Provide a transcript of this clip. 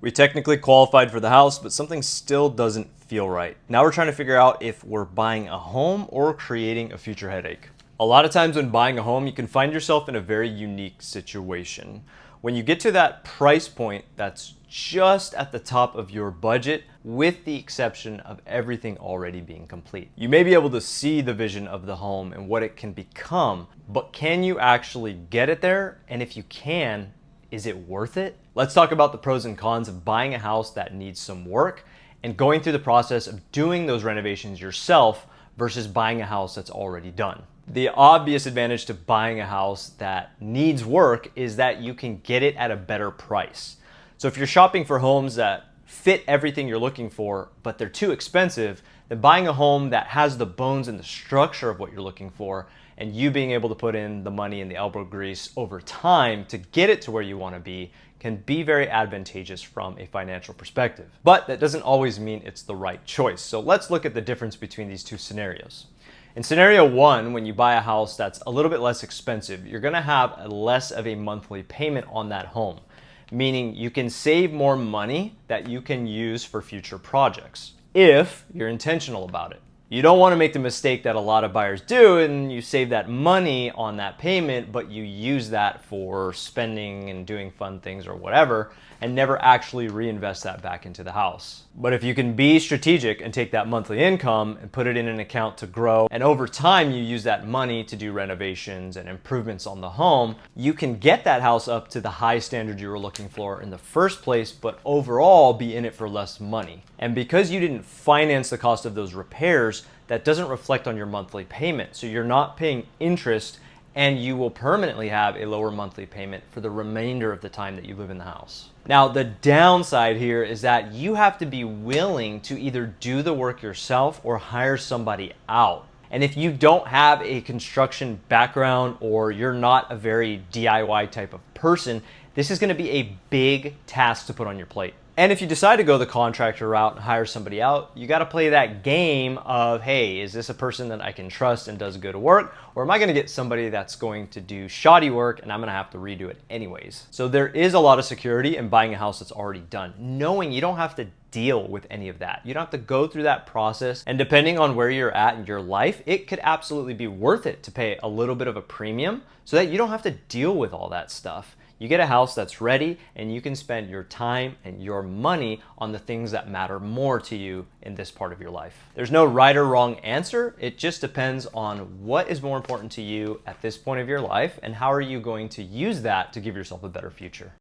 We technically qualified for the house, but something still doesn't feel right. Now we're trying to figure out if we're buying a home or creating a future headache. A lot of times when buying a home, you can find yourself in a very unique situation. When you get to that price point that's just at the top of your budget, with the exception of everything already being complete. You may be able to see the vision of the home and what it can become, but can you actually get it there? And if you can, is it worth it? Let's talk about the pros and cons of buying a house that needs some work and going through the process of doing those renovations yourself versus buying a house that's already done. The obvious advantage to buying a house that needs work is that you can get it at a better price. So if you're shopping for homes that fit everything you're looking for, but they're too expensive, then buying a home that has the bones and the structure of what you're looking for, and you being able to put in the money and the elbow grease over time to get it to where you want to be, can be very advantageous from a financial perspective. But that doesn't always mean it's the right choice. So let's look at the difference between these two scenarios. In scenario one, when you buy a house that's a little bit less expensive, you're gonna have less of a monthly payment on that home, meaning you can save more money that you can use for future projects, if you're intentional about it. You don't want to make the mistake that a lot of buyers do and you save that money on that payment, but you use that for spending and doing fun things or whatever, and never actually reinvest that back into the house. But if you can be strategic and take that monthly income and put it in an account to grow, and over time you use that money to do renovations and improvements on the home, you can get that house up to the high standard you were looking for in the first place, but overall be in it for less money. And because you didn't finance the cost of those repairs, that doesn't reflect on your monthly payment. So you're not paying interest, and you will permanently have a lower monthly payment for the remainder of the time that you live in the house. Now, the downside here is that you have to be willing to either do the work yourself or hire somebody out. And if you don't have a construction background or you're not a very DIY type of person, this is going to be a big task to put on your plate. And if you decide to go the contractor route and hire somebody out, you got to play that game of, hey, is this a person that I can trust and does good work? Or am I going to get somebody that's going to do shoddy work and I'm going to have to redo it anyways? So there is a lot of security in buying a house that's already done, knowing you don't have to deal with any of that. You don't have to go through that process. And depending on where you're at in your life, it could absolutely be worth it to pay a little bit of a premium so that you don't have to deal with all that stuff. You get a house that's ready and you can spend your time and your money on the things that matter more to you in this part of your life. There's no right or wrong answer. It just depends on what is more important to you at this point of your life and how are you going to use that to give yourself a better future.